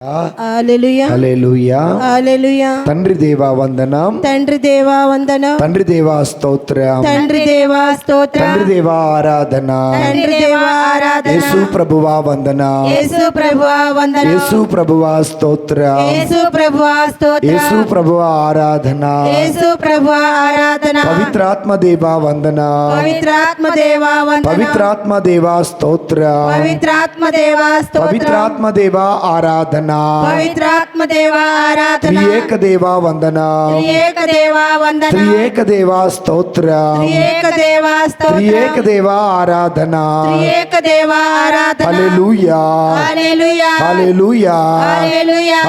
హల్లెలూయా హల్లెలూయా హల్లెలూయా. తండ్రి దేవా వందనం, తండ్రి దేవా వందనం, తండ్రి దేవా స్తోత్రం, తండ్రి దేవా స్తోత్రం, తండ్రి దేవా ఆరాధన, తండ్రి దేవా ఆరాధన, యేసు ప్రభువా వందన, యేసు ప్రభువా వందనం, యేసు ప్రభువా స్తోత్రం, యేసు ప్రభువా స్తోత్రం, యేసు ప్రభువా ఆరాధన, యేసు ప్రభువా ఆరాధన, పవిత్రాత్మ దేవా వందన, పవిత్రాత్మ దేవా వందనం, పవిత్రాత్మ దేవా స్తోత్రం, పవిత్రాత్మ దేవా స్తోత్రం, పవిత్రాత్మ దేవా ఆరాధన, పవిత్రాత్మ దేవా ఆరాధన, త్రియేక దేవా వందన, త్రియేక దేవా వందనం, త్రియేక దేవా స్తోత్రం, త్రియేక దేవా స్తోత్రం, త్రియేక దేవా ఆరాధన. త్రియేక దేవా ఆరాధన. హల్లెలూయా హల్లెలూయా హల్లెలూయా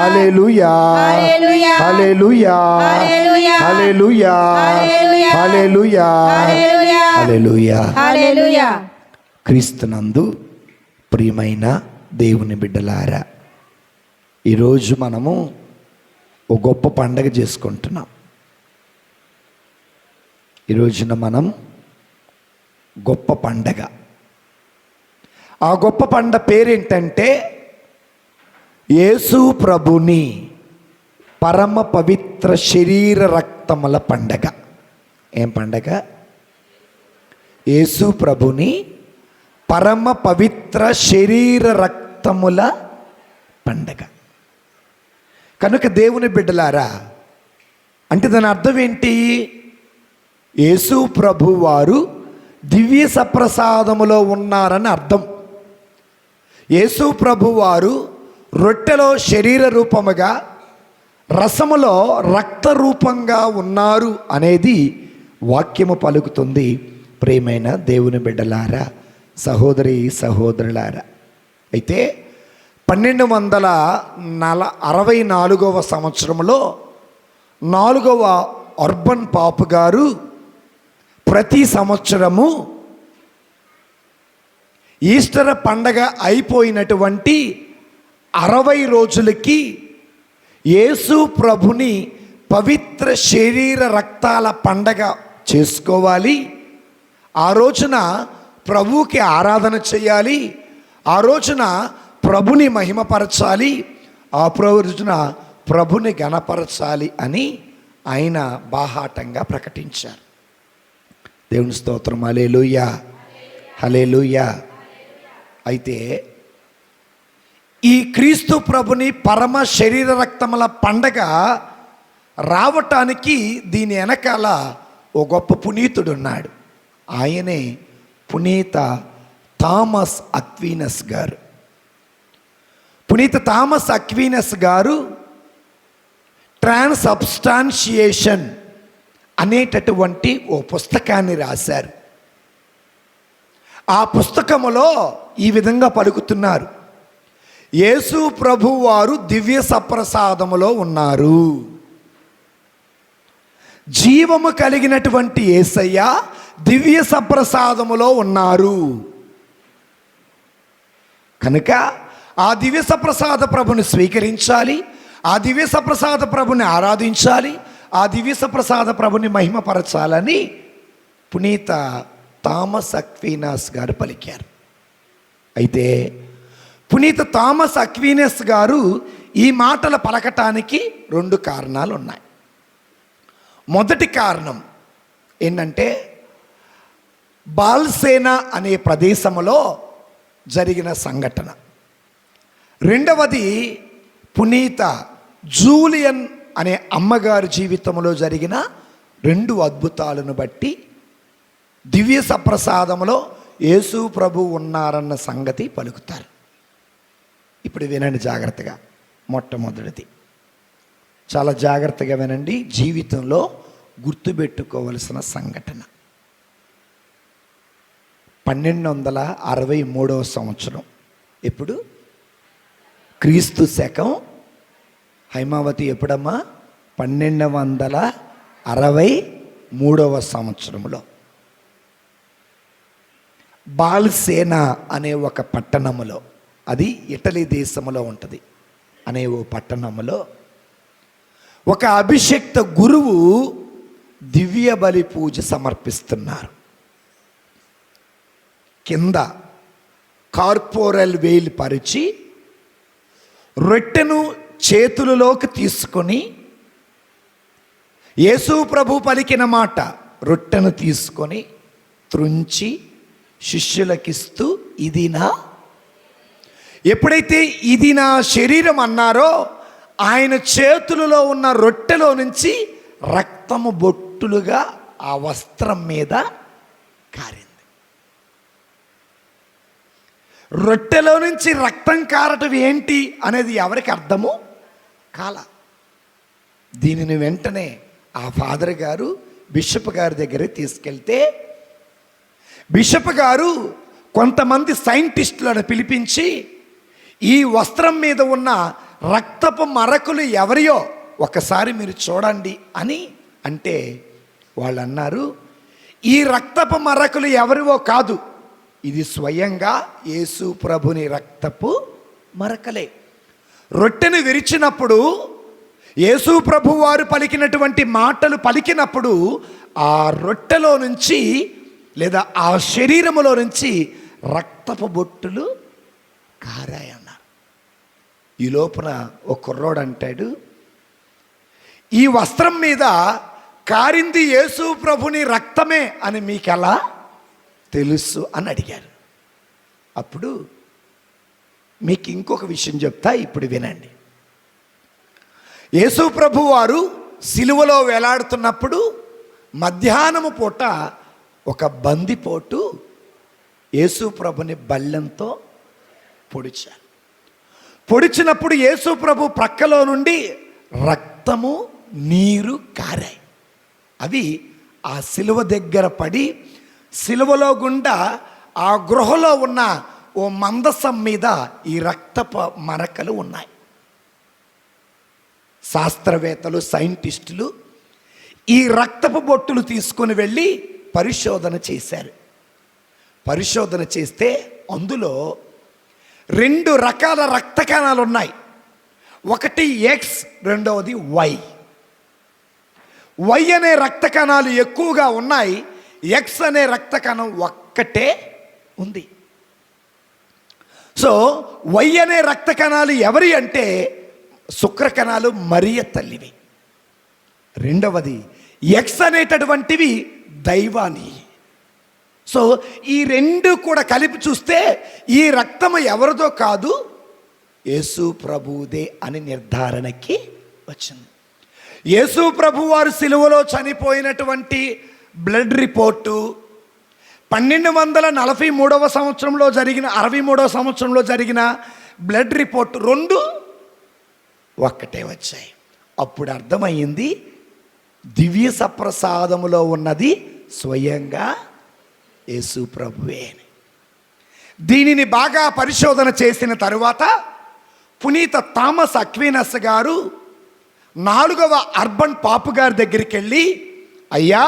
హల్లెలూయా హల్లెలూయా హల్లెలూయా హల్లెలూయా హల్లెలూయా హల్లెలూయా హల్లెలూయా హల్లెలూయా హల్లెలూయా హల్లెలూయా. హల్లెలూయా. క్రీస్తునందు ప్రియమైన దేవుని బిడ్డలారా, ఈరోజు మనము ఒక గొప్ప పండగ చేసుకుంటున్నాం. ఈరోజున మనం గొప్ప పండగ, ఆ గొప్ప పండగ పేరేంటంటే యేసు ప్రభుని పరమ పవిత్ర శరీర రక్తముల పండగ. ఏం పండగ? యేసు ప్రభుని పరమ పవిత్ర శరీర రక్తముల పండగ. కనుక దేవుని బిడ్డలారా, అంటే దాని అర్థం ఏంటి? యేసు ప్రభు వారు దివ్య సప్రసాదములో ఉన్నారని అర్థం. యేసు ప్రభు వారు రొట్టెలో శరీర రూపముగా, రసములో రక్త రూపంగా ఉన్నారు అనేది వాక్యము పలుకుతుంది. ప్రియమైన దేవుని బిడ్డలారా, సహోదరి సహోదరులారా, అయితే 1264 సంవత్సరంలో 4వ అర్బన్ పాపు గారు ప్రతి సంవత్సరము ఈస్టర్ పండగ అయిపోయినటువంటి 60 రోజులకి యేసు ప్రభుని పవిత్ర శరీర రక్తాల పండగ చేసుకోవాలి. ఆ రోజున ప్రభువుకి ఆరాధన చేయాలి. ఆ రోజున ప్రభుని మహిమపరచాలి. ఆ రోజున ప్రభుని గణపరచాలి అని ఆయన బాహాటంగా ప్రకటించారు. దేవుని స్తోత్రం. హల్లెలూయా హల్లెలూయా. అయితే ఈ క్రీస్తు ప్రభుని పరమ శరీర రక్తముల పండగ రావటానికి దీని వెనకాల ఓ గొప్ప పునీతుడు ఉన్నాడు. ఆయనే పునీత థామస్ అక్వీనస్ గారు. పునీత థామస్ అక్వీనస్ గారు ట్రాన్స్సబ్స్టాన్షియేషన్ అనేటటువంటి ఓ పుస్తకాన్ని రాశారు. ఆ పుస్తకములో ఈ విధంగా పలుకుతున్నారు: యేసు ప్రభు వారు దివ్య సప్రసాదములో ఉన్నారు. జీవము కలిగినటువంటి యేసయ్య దివ్య సప్రసాదములో ఉన్నారు. కనుక ఆ దివ్య సప్రసాద ప్రభుని స్వీకరించాలి, ఆ దివ్య సప్రసాద ప్రభుని ఆరాధించాలి, ఆ దివ్య సప్రసాద ప్రభుని మహిమపరచాలని పునీత థామస్ అక్వీనస్ గారు పలికారు. అయితే పునీత థామస్ అక్వీనస్ గారు ఈ మాటలు పలకటానికి 2 కారణాలు ఉన్నాయి. మొదటి కారణం ఏంటంటే, బాల్సేనా అనే ప్రదేశంలో జరిగిన సంఘటన. రెండవది పునీత జూలియన్ అనే అమ్మగారి జీవితంలో జరిగిన 2 అద్భుతాలను బట్టి దివ్య సప్రసాదంలో యేసు ప్రభు ఉన్నారన్న సంగతి పలుకుతారు. ఇప్పుడు వినండి జాగ్రత్తగా. మొట్టమొదటిది చాలా జాగ్రత్తగా వినండి, జీవితంలో గుర్తుపెట్టుకోవలసిన సంఘటన. 1263 సంవత్సరం. ఎప్పుడు? క్రీస్తు శకం. హైమావతి ఎప్పుడమ్మా? 1263 సంవత్సరంలో బాల్సేనా అనే ఒక పట్టణములో, అది ఇటలీ దేశంలో ఉంటుంది, అనే ఓ పట్టణములో ఒక అభిషిక్త గురువు దివ్య బలి పూజ సమర్పిస్తున్నారు. కింద కార్పోరల్ వేలు పరిచి రొట్టెను చేతులలోకి తీసుకొని యేసు ప్రభు పలికిన మాట, రొట్టెను తీసుకొని త్రుంచి శిష్యులకిస్తూ, ఇది నా, ఎప్పుడైతే ఇది నా శరీరం అన్నారో, ఆయన చేతులలో ఉన్న రొట్టెలో నుంచి రక్తము బొట్టులుగా ఆ వస్త్రం మీద కారింది. రొట్టెలో నుంచి రక్తం కారటం ఏంటి అనేది ఎవరికి అర్థము కాల. దీనిని వెంటనే ఆ ఫాదర్ గారు బిషప్ గారి దగ్గరికి తీసుకెళ్తే, బిషప్ గారు కొంతమంది సైంటిస్టులను పిలిపించి, ఈ వస్త్రం మీద ఉన్న రక్తపు మరకలు ఎవరియో ఒకసారి మీరు చూడండి అని అంటే, వాళ్ళు అన్నారు, ఈ రక్తపు మరకలు ఎవరివో కాదు, ఇది స్వయంగా యేసు ప్రభుని రక్తపు మరకలే. రొట్టెను విరిచినప్పుడు యేసు ప్రభు వారు పలికినటువంటి మాటలు పలికినప్పుడు ఆ రొట్టెలో నుంచి లేదా ఆ శరీరములో నుంచి రక్తపు బొట్టులు కారాయన్నారు. ఈ లోపున ఒక కుర్రోడు అంటాడు, ఈ వస్త్రం మీద కారింది యేసు ప్రభుని రక్తమే అని మీకెలా తెలుసు అని అడిగారు. అప్పుడు మీకు ఇంకొక విషయం చెప్తా, ఇప్పుడు వినండి. యేసు ప్రభు వారు సిలువలో వేలాడుతున్నప్పుడు మధ్యాహ్నము పూట ఒక బందిపోటు యేసు ప్రభుని బల్లెంతో పొడిచారు. పొడిచినప్పుడు యేసు ప్రభు ప్రక్కలో నుండి రక్తము నీరు కారాయి. అవి ఆ సిలువ దగ్గర పడి సిలువలో గుండా ఆ గృహలో ఉన్న ఓ మందసం మీద ఈ రక్తపు మరకలు ఉన్నాయి. శాస్త్రవేత్తలు, సైంటిస్టులు ఈ రక్తపు బొట్టులు తీసుకుని వెళ్ళి పరిశోధన చేశారు. పరిశోధన చేస్తే అందులో 2 రకాల రక్త కణాలు ఉన్నాయి. ఒకటి ఎక్స్, రెండవది వై. వై అనే రక్త కణాలు ఎక్కువగా ఉన్నాయి, ఎక్స్ అనే రక్త కణం ఒక్కటే ఉంది. సో వై అనే రక్త కణాలు ఎవరి అంటే శుక్ర కణాలు మరియ తల్లివి. రెండవది ఎక్స్ అనేటటువంటివి దైవాని. సో ఈ 2 కూడా కలిపి చూస్తే ఈ రక్తము ఎవరిదో కాదు, యేసు ప్రభుదే అని నిర్ధారణకి వచ్చింది. యేసు ప్రభు వారు సిలువలో చనిపోయినటువంటి బ్లడ్ రిపోర్టు 1243వ సంవత్సరంలో జరిగిన 63వ సంవత్సరంలో జరిగిన బ్లడ్ రిపోర్ట్ 2 ఒక్కటే వచ్చాయి. అప్పుడు అర్థమయ్యింది, దివ్య సప్రసాదములో ఉన్నది స్వయంగా యేసు ప్రభువే. దీనిని బాగా పరిశోధన చేసిన తరువాత పునీత థామస్ అక్వీనస్ గారు 4వ అర్బన్ పాపు గారి దగ్గరికి వెళ్ళి, అయ్యా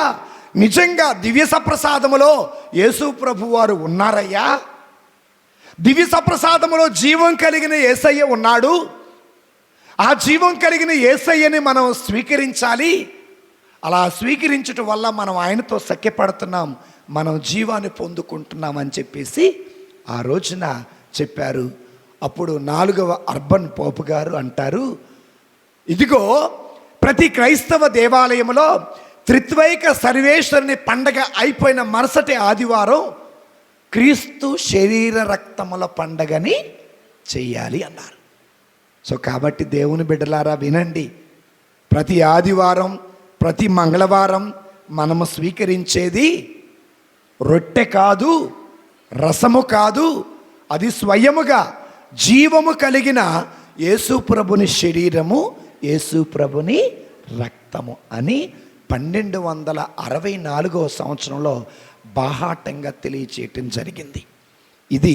నిజంగా దివ్య సప్రసాదములో యేసు ప్రభు వారు ఉన్నారయ్యా, దివ్య సప్రసాదములో జీవం కలిగిన యేసయ్య ఉన్నాడు, ఆ జీవం కలిగిన యేసయ్యని మనం స్వీకరించాలి, అలా స్వీకరించటం వల్ల మనం ఆయనతో సఖ్యపడుతున్నాం, మనం జీవాన్ని పొందుకుంటున్నాం అని చెప్పేసి ఆ రోజున చెప్పారు. అప్పుడు 4వ అర్బన్ పోపు గారు అంటారు, ఇదిగో ప్రతి క్రైస్తవ దేవాలయంలో త్రిత్వైక సర్వేశ్వరుని పండగ అయిపోయిన మరుసటి ఆదివారం క్రీస్తు శరీర రక్తముల పండగని చెయ్యాలి అన్నారు. సో కాబట్టి దేవుని బిడ్డలారా వినండి, ప్రతి ఆదివారం ప్రతి మంగళవారం మనము స్వీకరించేది రొట్టె కాదు, రసము కాదు, అది స్వయముగా జీవము కలిగిన యేసు ప్రభుని శరీరము, యేసు ప్రభుని రక్తము అని 1264వ సంవత్సరంలో బాహాటంగా తెలియచేయటం జరిగింది. ఇది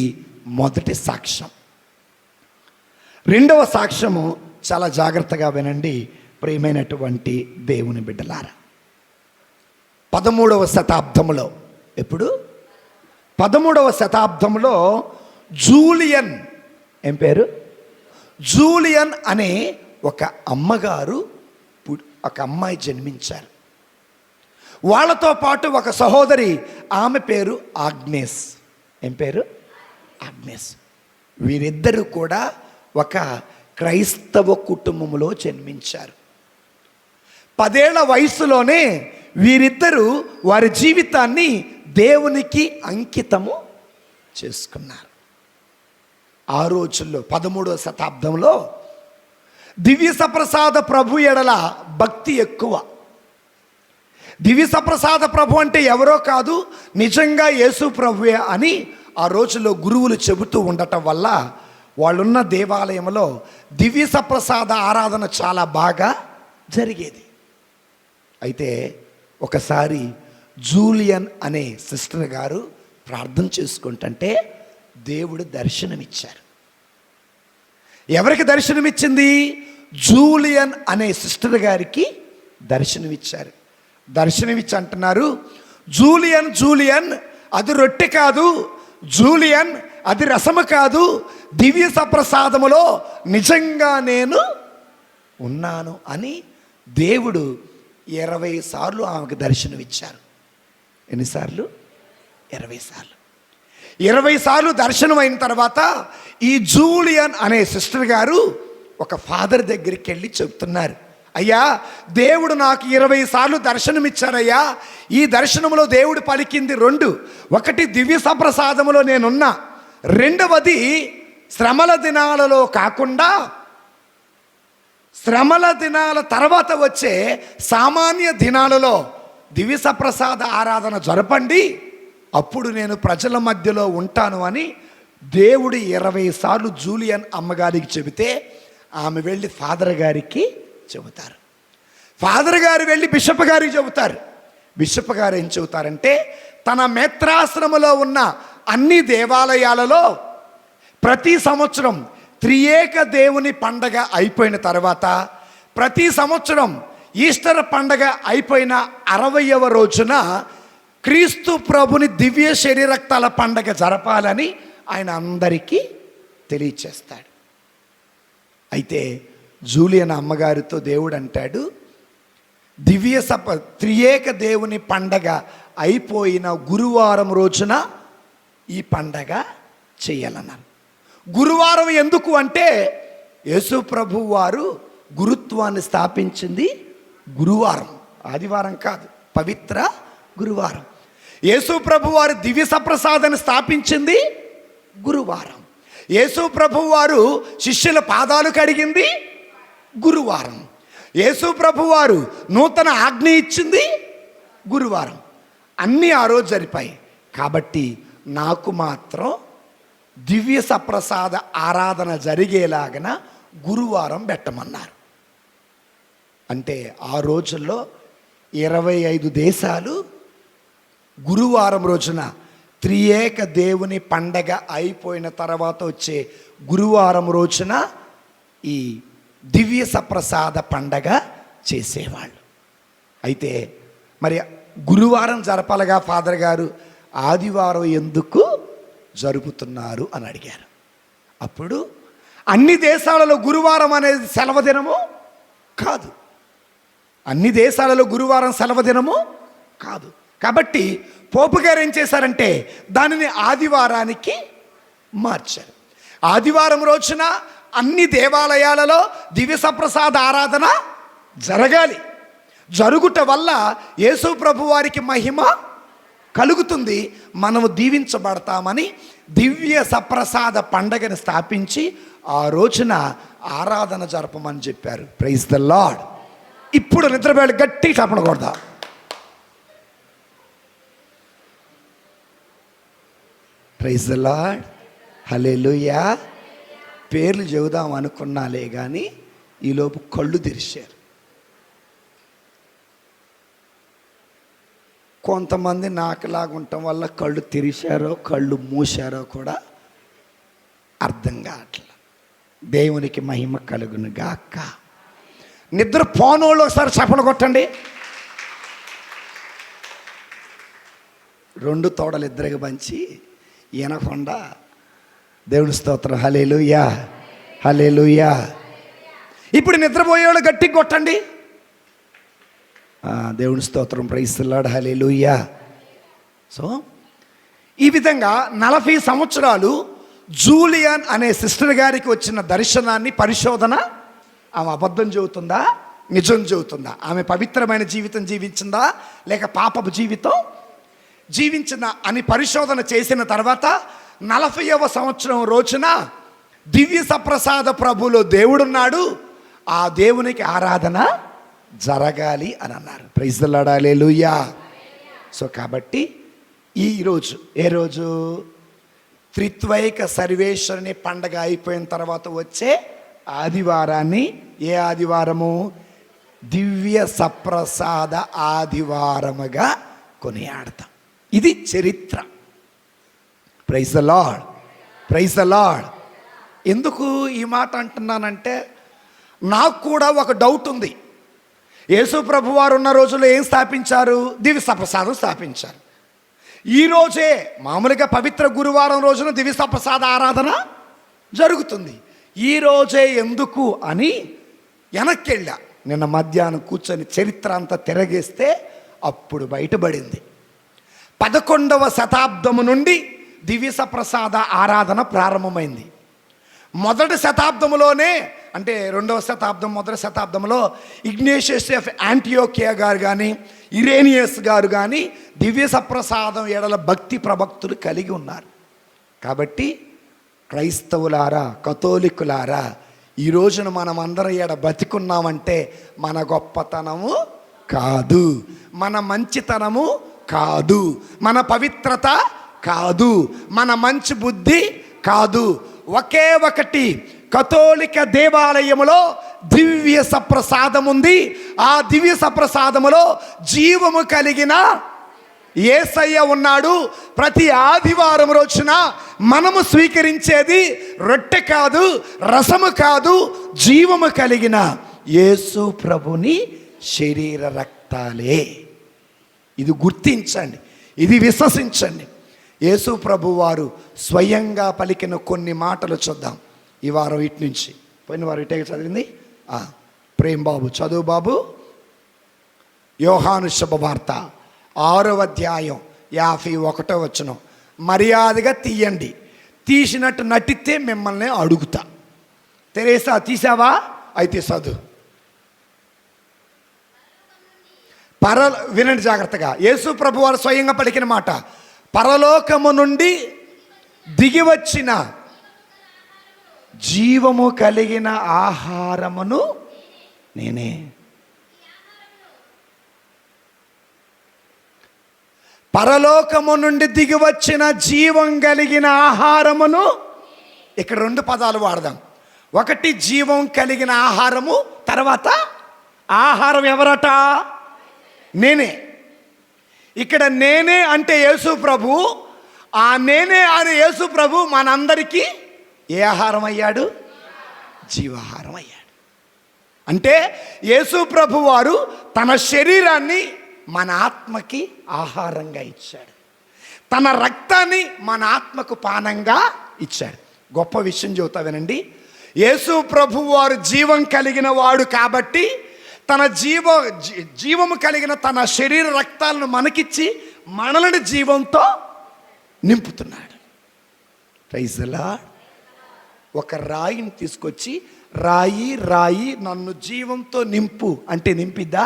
మొదటి సాక్ష్యం. రెండవ సాక్ష్యము చాలా జాగ్రత్తగా వినండి ప్రియమైనటువంటి దేవుని బిడ్డలారా. 13వ శతాబ్దంలో, ఎప్పుడు 13వ శతాబ్దంలో జూలియన్, ఏం పేరు, జూలియన్ అనే ఒక అమ్మగారు, ఒక అమ్మాయి జన్మించారు. వాళ్ళతో పాటు ఒక సహోదరి, ఆమె పేరు ఆగ్నేస్. ఏం పేరు? ఆగ్నేస్. వీరిద్దరూ కూడా ఒక క్రైస్తవ కుటుంబంలో జన్మించారు. 10 ఏళ్ల వయసులోనే వీరిద్దరూ వారి జీవితాన్ని దేవునికి అంకితము చేసుకున్నారు. ఆ రోజుల్లో 13వ శతాబ్దంలో దివ్య సప్రసాద ప్రభు ఎడల భక్తి ఎక్కువ. దివ్య సప్రసాద ప్రభు అంటే ఎవరో కాదు, నిజంగా యేసు ప్రభువే అని ఆ రోజుల్లో గురువులు చెబుతూ ఉండటం వల్ల వాళ్ళున్న దేవాలయంలో దివ్య సప్రసాద ఆరాధన చాలా బాగా జరిగేది. అయితే ఒకసారి జూలియన్ అనే సిస్టర్ గారు ప్రార్థన చేసుకుంటుంటే దేవుడు దర్శనమిచ్చారు. ఎవరికి దర్శనమిచ్చింది? జూలియన్ అనే సిస్టర్ గారికి దర్శనమిచ్చారు. దర్శనమిచ్చి అంటున్నారు, జూలియన్ జూలియన్ అది రొట్టె కాదు, జూలియన్ అది రసము కాదు, దివ్య సప్రసాదములో నిజంగా నేను ఉన్నాను అని దేవుడు 20 సార్లు ఆమెకు దర్శనమిచ్చారు. ఎన్నిసార్లు? 20 సార్లు. 20 సార్లు దర్శనం అయిన తర్వాత ఈ జూలియన్ అనే సిస్టర్ గారు ఒక ఫాదర్ దగ్గరికి వెళ్ళి చెప్తున్నారు, అయ్యా దేవుడు నాకు 20 సార్లు దర్శనమిచ్చారయ్యా. ఈ దర్శనంలో దేవుడు పలికింది 2. ఒకటి దివ్య సప్రసాదములో నేనున్నా, రెండవది శ్రమల దినాలలో కాకుండా శ్రమల దినాల తర్వాత వచ్చే సామాన్య దినాలలో దివ్య సప్రసాద ఆరాధన జరపండి, అప్పుడు నేను ప్రజల మధ్యలో ఉంటాను అని దేవుడు 20 సార్లు జూలియన్ అమ్మగారికి చెబితే ఆమె వెళ్ళి ఫాదర్ గారికి చెబుతారు. ఫాదర్ గారు వెళ్ళి బిషప్ గారికి చెబుతారు. బిషప్ గారు ఏం చెబుతారంటే, తన మేత్రాశ్రమలో ఉన్న అన్ని దేవాలయాలలో ప్రతి సంవత్సరం త్రియేక దేవుని పండగ అయిపోయిన తర్వాత, ప్రతి సంవత్సరం ఈస్టర్ పండగ అయిపోయిన 60వ రోజున క్రీస్తు ప్రభుని దివ్య శరీరక్తాల పండగ జరపాలని ఆయన అందరికీ తెలియచేస్తాడు. అయితే జూలియన్ అమ్మగారితో దేవుడు అంటాడు, త్రియేక దేవుని పండగ అయిపోయిన గురువారం రోజున ఈ పండగ చేయాలన్నారు. గురువారం ఎందుకు అంటే యేసు ప్రభు వారు గురుత్వాన్ని స్థాపించింది గురువారం, ఆదివారం కాదు, పవిత్ర గురువారం. యేసు ప్రభు వారు దివ్య సప్రసాదాన్ని స్థాపించింది గురువారం. యేసు ప్రభు వారు శిష్యుల పాదాలు కడిగింది గురువారం. యేసు ప్రభు వారు నూతన ఆజ్ఞ ఇచ్చింది గురువారం. అన్నీ ఆ రోజు జరిపాయి. కాబట్టి నాకు మాత్రం దివ్య సప్రసాద ఆరాధన జరిగేలాగన గురువారం పెట్టమన్నారు. అంటే ఆ రోజుల్లో 25 దేశాలు గురువారం రోజున త్రియేక దేవుని పండగ అయిపోయిన తర్వాత వచ్చే గురువారం రోజున ఈ దివ్య సప్రసాద పండగ చేసేవాళ్ళు. అయితే మరి గురువారం జరపాలగా ఫాదర్ గారు, ఆదివారం ఎందుకు జరుపుతున్నారు అని అడిగారు. అప్పుడు అన్ని దేశాలలో గురువారం అనేది సెలవు దినము కాదు, అన్ని దేశాలలో గురువారం సెలవు దినము కాదు. కాబట్టి పోపు గారు ఏం చేశారంటే దానిని ఆదివారానికి మార్చారు. ఆదివారం రోజున అన్ని దేవాలయాలలో దివ్య సప్రసాద ఆరాధన జరగాలి. జరుగుట వల్ల యేసు ప్రభు వారికి మహిమ కలుగుతుంది, మనము దీవించబడతామని దివ్య సప్రసాద పండగను స్థాపించి ఆ రోజున ఆరాధన జరపమని చెప్పారు. Praise the Lord. ఇప్పుడు నిద్రపోయాడు, గట్టి చప్పడకూడదా? Praise the Lord. హల్లెలూయా. పేర్లు చెబుదాం అనుకున్నాలే కానీ ఈలోపు కళ్ళు తెరిచారు. కొంతమంది నాకులాగా ఉండటం వల్ల కళ్ళు తెరిచారో కళ్ళు మూసారో కూడా అర్థం కావట్లేదు. దేవునికి మహిమ కలుగును గాక. నిద్ర పోనోళ్ళు ఒకసారి చప్పన కొట్టండి. 2 తోడలు ఇద్దరికి పంచి ఈనకుండా దేవుని స్తోత్రం. హల్లెలూయా, హల్లెలూయా. ఇప్పుడు నిద్రపోయేవాళ్ళు గట్టిగా కొట్టండి. దేవుని స్తోత్రం. Praise the lord. Hallelujah. So ఈ విధంగా 40 సంవత్సరాలు జూలియన్ అనే సిస్టర్ గారికి వచ్చిన దర్శనాన్ని పరిశోధన, ఆమె అబద్ధం చెబుతుందా నిజం చెబుతుందా, ఆమె పవిత్రమైన జీవితం జీవించిందా లేక పాపపు జీవితం జీవించిందా అని పరిశోధన చేసిన తర్వాత 40వ సంవత్సరం రోజున దివ్య సప్రసాద ప్రభులో దేవుడున్నాడు, ఆ దేవునికి ఆరాధన జరగాలి అని అన్నారు. Praise the lord, hallelujah. So కాబట్టి ఈరోజు ఏ రోజు, త్రిత్వైక సర్వేశ్వరుని పండగ అయిపోయిన తర్వాత వచ్చే ఆదివారాన్ని ఏ ఆదివారము, దివ్య సప్రసాద ఆదివారముగా కొనియాడతాం. ఇది చరిత్ర. Praise the lord, praise the lord. ఎందుకు ఈ మాట అంటున్నానంటే, నాకు కూడా ఒక డౌట్ ఉంది. యేసు ప్రభు వారు ఉన్న రోజుల్లో ఏం స్థాపించారు? దివ్య సప్రసాదం స్థాపించారు. ఈరోజే మామూలుగా పవిత్ర గురువారం రోజున దివ్య సప్రసాద ఆరాధన జరుగుతుంది. ఈరోజే ఎందుకు అని వెనక్కి వెళ్ళా. నిన్న మధ్యాహ్నం కూర్చొని చరిత్ర అంతా తిరగేస్తే అప్పుడు బయటపడింది. 11వ శతాబ్దము నుండి దివ్య సప్రసాద ఆరాధన ప్రారంభమైంది. మొదటి శతాబ్దంలోనే, అంటే 2వ శతాబ్దం మొదటి శతాబ్దంలో ఇగ్నేషియస్ ఆఫ్ యాంటియోకియా గారు కానీ ఇరేనియస్ గారు కానీ దివ్య సప్రసాదం ఎడల భక్తి ప్రభక్తులు కలిగి ఉన్నారు. కాబట్టి క్రైస్తవులారా, కథోలికులారా, ఈ రోజున మనం అందరం ఎడ బతికున్నామంటే మన గొప్పతనము కాదు, మన మంచితనము కాదు, మన పవిత్రత కాదు, మన మంచి బుద్ధి కాదు. ఒకే ఒకటి కథోలిక దేవాలయములో దివ్య సప్రసాదం ఉంది. ఆ దివ్య సప్రసాదములో జీవము కలిగిన యేసయ్య ఉన్నాడు. ప్రతి ఆదివారం రోజున మనము స్వీకరించేది రొట్టె కాదు, రసము కాదు, జీవము కలిగిన యేసు ప్రభుని శరీర రక్తాలే. ఇది గుర్తించండి, ఇది విశ్వసించండి. యేసు ప్రభు వారు స్వయంగా పలికిన కొన్ని మాటలు చూద్దాం ఈ వారం. ఇటు నుంచి పోయిన వారు ఇటే చదివింది ప్రేమ్ బాబు, చదువు బాబు. యోహాను శుభవార్త 6వ అధ్యాయం 51వ వచనం. మర్యాదగా తీయండి, తీసినట్టు నటిస్తే మిమ్మల్ని అడుగుతా. తెరేసా తీసావా? అయితే చదువు. వినండి జాగ్రత్తగా. యేసు ప్రభు వారు స్వయంగా పలికిన మాట, పరలోకము నుండి దిగివచ్చిన జీవము కలిగిన ఆహారమును నేనే. పరలోకము నుండి దిగివచ్చిన జీవం కలిగిన ఆహారమును. ఇక్కడ 2 పదాలు వాడదాం. ఒకటి జీవం కలిగిన ఆహారము, తర్వాత ఆహారం ఎవరట? నేనే. ఇక్కడ నేనే అంటే యేసు ప్రభు. ఆ నేనే అని యేసు ప్రభు మనందరికీ ఏ ఆహారం అయ్యాడు? జీవాహారం అయ్యాడు. అంటే యేసు ప్రభు వారు తన శరీరాన్ని మన ఆత్మకి ఆహారంగా ఇచ్చాడు, తన రక్తాన్ని మన ఆత్మకు పానంగా ఇచ్చాడు. గొప్ప విషయం చెబుతా వినండి. యేసు ప్రభు వారు జీవం కలిగిన వాడు కాబట్టి తన జీవము కలిగిన తన శరీర రక్తాలను మనకిచ్చి మనల్ని జీవంతో నింపుతున్నాడు. Praise the Lord. ఒక రాయిని తీసుకొచ్చి రాయి రాయి నన్ను జీవంతో నింపు అంటే నింపిద్దా?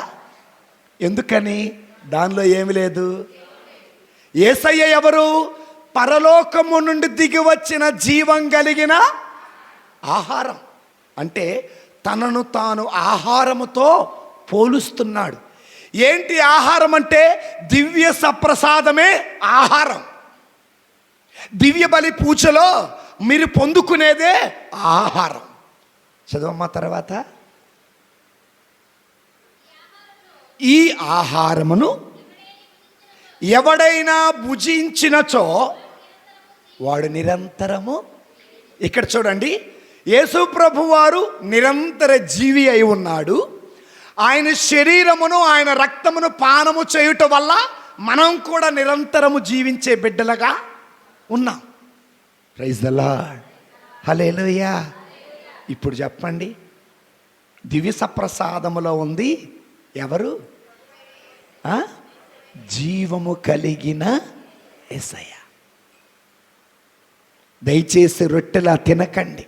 ఎందుకని? దానిలో ఏమి లేదు. యేసయ్య ఎవరు? పరలోకము నుండి దిగి వచ్చిన జీవం కలిగిన ఆహారం. అంటే తనను తాను ఆహారముతో పోలుస్తున్నాడు. ఏంటి ఆహారం అంటే? దివ్య సప్రసాదమే ఆహారం. దివ్య బలి పూజలో మీరు పొందుకునేదే ఆహారం. చదవమ్మా తర్వాత. ఈ ఆహారమును ఎవడైనా భుజించినచో వాడు నిరంతరము. ఇక్కడ చూడండి, యేసు ప్రభు వారు నిరంతర జీవి అయి ఉన్నాడు. ఆయన శరీరమును ఆయన రక్తమును పానము చేయుట వల్ల మనం కూడా నిరంతరము జీవించే బిడ్డలుగా ఉన్నాం. ప్రైజ్ ది లార్డ్, హల్లెలూయా. ఇప్పుడు చెప్పండి, దివ్య సప్రసాదములో ఉంది ఎవరు? జీవము కలిగిన యేసయ్య. దయచేసి రొట్టెలా తినకండి,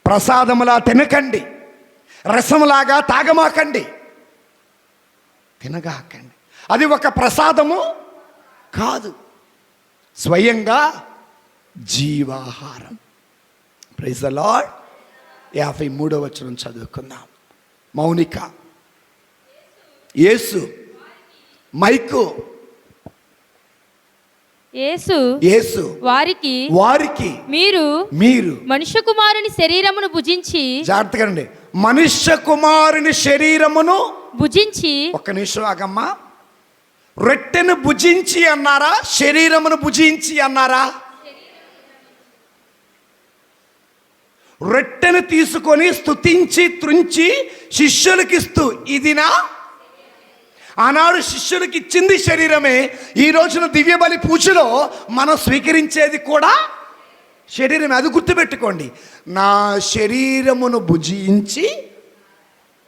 ప్రసాదములా తినకండి, రసములాగా తాగమాకండి, తినగాకండి. అది ఒక ప్రసాదము కాదు, స్వయంగా జీవాహారం. Praise the Lord. 53వ వచనం చదువుకుందాం. మౌనిక, యేసు, మైకు, యేసు వారికి మీరు మనుష్య కుమారుని శరీరమును భుజించి, జాగ్రత్తగా అండి, మనుష్య కుమారుని శరీరమును భుజించి. ఒక్క నిమిషం ఆగమ్మా. రొట్టెను భుజించి అన్నారా, శరీరమును భుజించి అన్నారా? రొట్టెను తీసుకొని స్తుతించి త్రుంచి శిష్యులకిస్తూ, ఇదినా ఆనాడు శిష్యులకి ఇచ్చింది శరీరమే. ఈ రోజున దివ్య బలి పూజలో మనం స్వీకరించేది కూడా శరీరమే. అది గుర్తుపెట్టుకోండి. నా శరీరమును భుజించి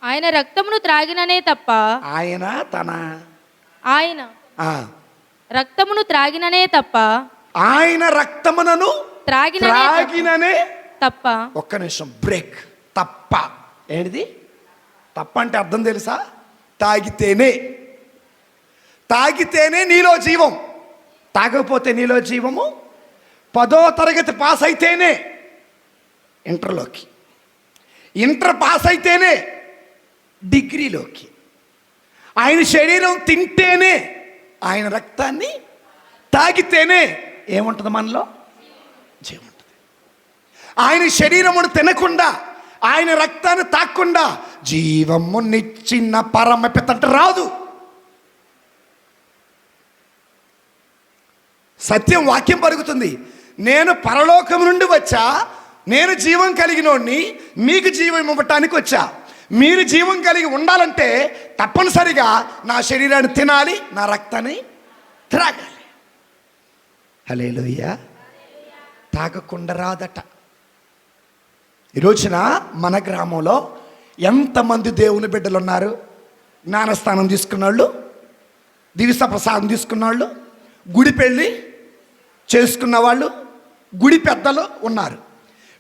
ఆయన రక్తమును త్రాగిననే తప్ప, ఆయన రక్తమును త్రాగిననే తప్ప, ఆయన రక్తమునను త్రాగిననే తప్ప. ఒక్క నిమిషం బ్రేక్. తప్ప ఏంటిది? తప్ప అంటే అర్థం తెలుసా? తాగితేనే నీలో జీవం, తాగకపోతే నీలో జీవము. 10వ తరగతి పాస్ అయితేనే ఇంటర్లోకి, ఇంటర్ పాస్ అయితేనే డిగ్రీలోకి, ఆయన శరీరం తింటేనే, ఆయన రక్తాన్ని తాగితేనే ఏముంటుంది మనలో? జీవం ఉంటుంది. ఆయన శరీరమును తినకుండా, ఆయన రక్తాన్ని తాక్కుండా జీవమునిచ్చిన పరమపిత అంటే రాదు. సత్యం వాక్యం పలుకుతుంది, నేను పరలోకం నుండి వచ్చా, నేను జీవం కలిగినోడిని, మీకు జీవం ఇవ్వటానికి వచ్చా. మీరు జీవం కలిగి ఉండాలంటే తప్పనిసరిగా నా శరీరాన్ని తినాలి, నా రక్తాన్ని త్రాగాలి. హల్లెలూయా. తాగకుండా రాదట. ఈ రోజున మన గ్రామంలో ఎంతమంది దేవుని బిడ్డలు ఉన్నారు? జ్ఞానస్థానం తీసుకున్న వాళ్ళు, దివిస ప్రసాదం తీసుకున్న వాళ్ళు, గుడి పెళ్ళి చేసుకున్న వాళ్ళు, గుడి పెద్దలు ఉన్నారు.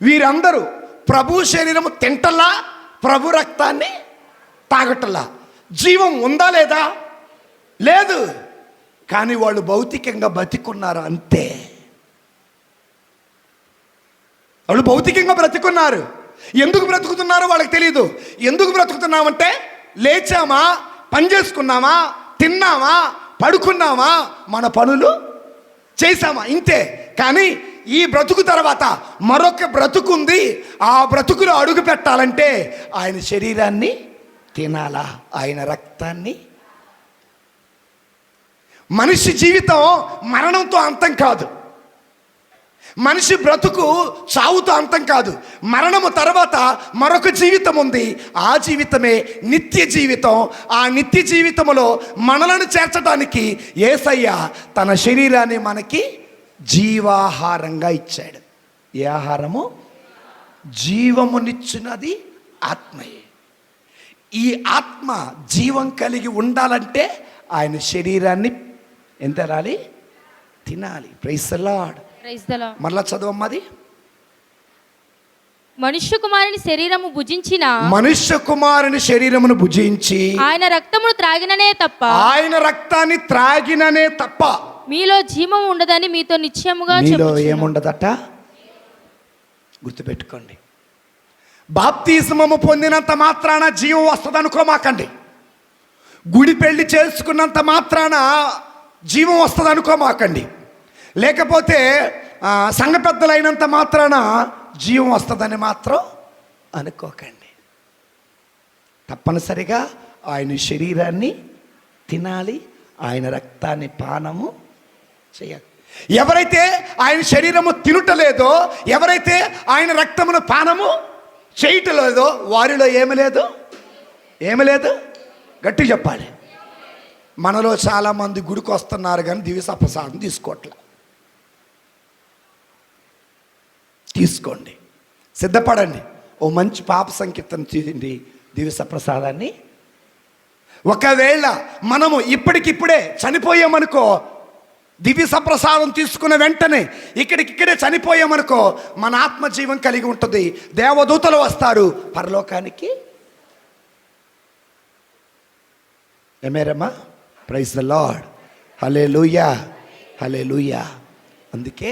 వీరందరూ ప్రభు శరీరము తింటలా, ప్రభు రక్తాన్ని తాగటలా. జీవం ఉందా లేదా? లేదు. కానీ వాళ్ళు భౌతికంగా బతికున్నారు అంతే. వాళ్ళు భౌతికంగా బ్రతుకున్నారు. ఎందుకు బ్రతుకుతున్నారో వాళ్ళకి తెలియదు. ఎందుకు బ్రతుకుతున్నామంటే, లేచామా, పని చేసుకున్నామా, తిన్నామా, పడుకున్నామా, మన పనులు చేశామా, ఇంతే. కానీ ఈ బ్రతుకు తర్వాత మరొక బ్రతుకుంది. ఆ బ్రతుకులో అడుగు పెట్టాలంటే ఆయన శరీరాన్ని తినాలా, ఆయన రక్తాన్ని. మనిషి జీవితం మరణంతో అంతం కాదు. మనిషి బ్రతుకు చావుతో అంతం కాదు. మరణము తర్వాత మరొక జీవితం ఉంది. ఆ జీవితమే నిత్య జీవితం. ఆ నిత్య జీవితంలో మనలను చేర్చడానికి యేసయ్య తన శరీరాన్ని మనకి జీవాహారంగా ఇచ్చాడు. ఏ ఆహారము? జీవమునిచ్చినది ఆత్మయే. ఈ ఆత్మ జీవం కలిగి ఉండాలంటే ఆయన శరీరాన్ని ఎంత తినాలి? తినాలి. Praise the lord. మరలా చదవమ్మది. మనుష్య కుమారుని శరీరము భుజించిన, మనుష్య కుమారుని శరీరమును భుజించి ఆయన రక్తమును త్రాగిననే తప్ప, ఆయన రక్తాన్ని త్రాగిననే తప్ప మీలో జీవం ఉండదని మీతో నిశ్చయముగా మీలో ఏముండదట? గుర్తుపెట్టుకోండి. బాప్తిస్మము పొందినంత మాత్రాన జీవం వస్తుంది అనుకోమాకండి. గుడి పెళ్లి చేసుకున్నంత మాత్రాన జీవం వస్తుంది అనుకోమాకండి. లేకపోతే సంఘ పెద్దలైనంత మాత్రాన జీవం వస్తుందని మాత్రం అనుకోకండి. తప్పనిసరిగా ఆయన శరీరాన్ని తినాలి, ఆయన రక్తాన్ని పానము చేయాలి. ఎవరైతే ఆయన శరీరము తినుటలేదో, ఎవరైతే ఆయన రక్తమును పానము చేయటలేదో వారిలో ఏమి లేదు? ఏమి లేదు? గట్టి చెప్పాలి. మనలో చాలామంది గుడికి వస్తున్నారు కానీ దివ్య ప్రసాదం తీసుకోవట్లే. తీసుకోండి, సిద్ధపడండి. ఓ మంచి పాప సంకీర్తన తీయండి, దివ్య ప్రసాదాన్ని. ఒకవేళ మనము ఇప్పటికిప్పుడే చనిపోయామనుకో, దివ్య సప్రసాదం తీసుకున్న వెంటనే ఇక్కడికిక్కడే చనిపోయామనుకో మన ఆత్మజీవం కలిగి ఉంటుంది. దేవదూతలు వస్తారు పరలోకానికి. ఏమేరమ్మా? Praise the Lord. Hallelujah, hallelujah. అందుకే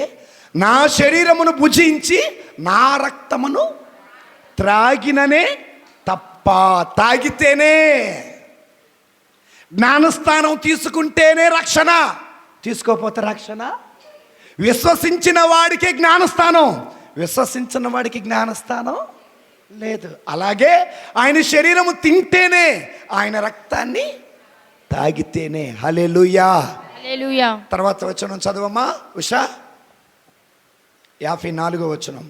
నా శరీరమును భుజించి నా రక్తమును త్రాగిననే తప్ప, తాగితేనే, జ్ఞానస్థానం తీసుకుంటేనే రక్షణ, తీసుకోపోతే రక్షణ. విశ్వసించిన వాడికి జ్ఞానస్థానం, విశ్వసించిన వాడికి జ్ఞానస్థానం లేదు. అలాగే ఆయన శరీరము తింటేనే, ఆయన రక్తాన్ని తాగితేనే. హల్లెలూయా, హల్లెలూయా. తర్వాత వచనం చదవమ్మా ఉషా. 54వ వచనం.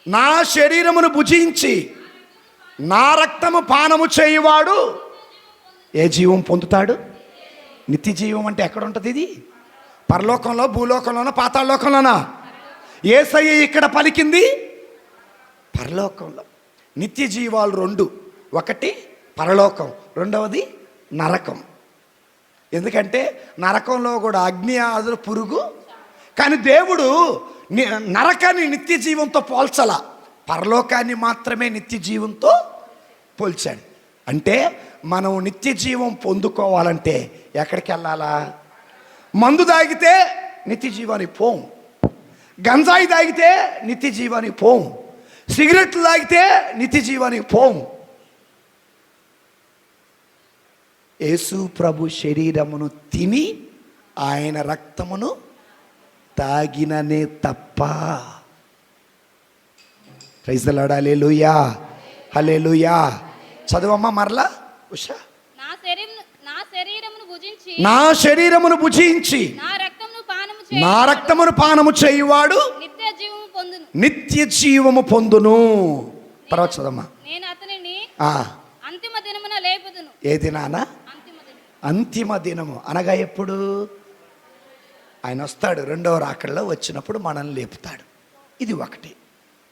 నా శరీరమును భుజించి నా రక్తము పానము చేయువాడు ఏ జీవం పొందుతాడు? నిత్య జీవం. అంటే ఎక్కడ ఉంటుంది ఇది? పరలోకంలో, భూలోకంలోనా, పాతాళలోకంలోనా? యేసయ్య ఇక్కడ పలికింది పరలోకంలో. నిత్య జీవాలు రెండు, ఒకటి పరలోకం, రెండవది నరకం. ఎందుకంటే నరకంలో కూడా అగ్ని ఆదులు పురుగు. కానీ దేవుడు నరకాన్ని నిత్య జీవంతో పోల్చలా, పరలోకాన్ని మాత్రమే నిత్య జీవంతో పోల్చాడు. అంటే మనం నిత్య జీవం పొందుకోవాలంటే ఎక్కడికి వెళ్ళాలా? మందు తాగితే నిత్య జీవానికి పోం, గంజాయి తాగితే నిత్య జీవానికి పోం, సిగరెట్లు తాగితే నిత్య జీవానికి పోం. యేసు ప్రభు శరీరమును తిని ఆయన రక్తమును తాగిననే తప్ప. Praise the lord. Hallelujah, hallelujah. చదువమ్మా మరలా ఉషా. నా శరీరమును భుజించి నా రక్తమును పానము చేయువాడు నిత్య జీవము పొందును. తర్వాత చదమ్మా. ఏ దినాన? అంతిమ దినము. అనగా ఎప్పుడు? ఆయన వస్తాడు రెండవ రాకడలో, వచ్చినప్పుడు మనల్ని లేపుతాడు. ఇది ఒకటి.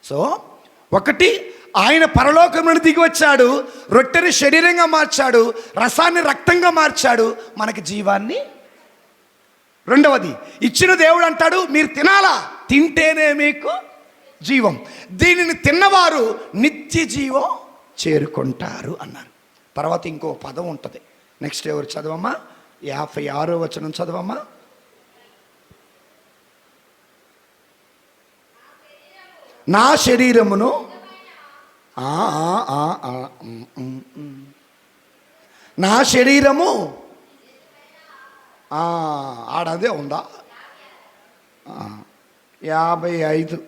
సో ఒకటి, ఆయన పరలోకం నుండి దిగి వచ్చాడు, రొట్టెని శరీరంగా మార్చాడు, రసాన్ని రక్తంగా మార్చాడు, మనకి జీవాన్ని. రెండవది, ఇచ్చిన దేవుడు అంటాడు మీరు తినాలా, తింటేనే మీకు జీవం, దీనిని తిన్నవారు నిత్య జీవం చేరుకుంటారు అన్నారు. తర్వాత ఇంకో పదం ఉంటుంది. నెక్స్ట్ ఎవరు చదవమ్మా? 56వ వచనం చదవమ్మా. నా శరీరమును నా శరీరము ఆడదే ఉందా? 55.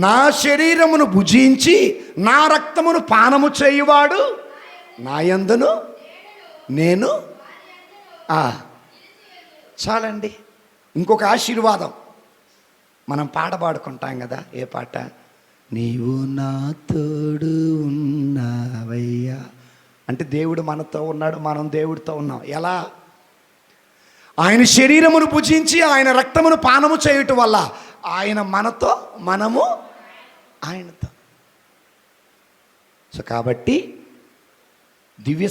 నా శరీరమును భుజించి నా రక్తమును పానము చేయువాడు నా యందును నేను. చాలండి. ఇంకొక ఆశీర్వాదం మనం పాట పాడుకుంటాం కదా. ఏ పాట? నీవు నా తోడు ఉన్నావయ్యా. అంటే దేవుడు మనతో ఉన్నాడు, మనం దేవుడితో ఉన్నాం. ఎలా? ఆయన శరీరమును భుజించి ఆయన రక్తమును పానము చేయుట వల్ల ఆయన మనతో, మనము ఆయనతో. సో కాబట్టి దివ్య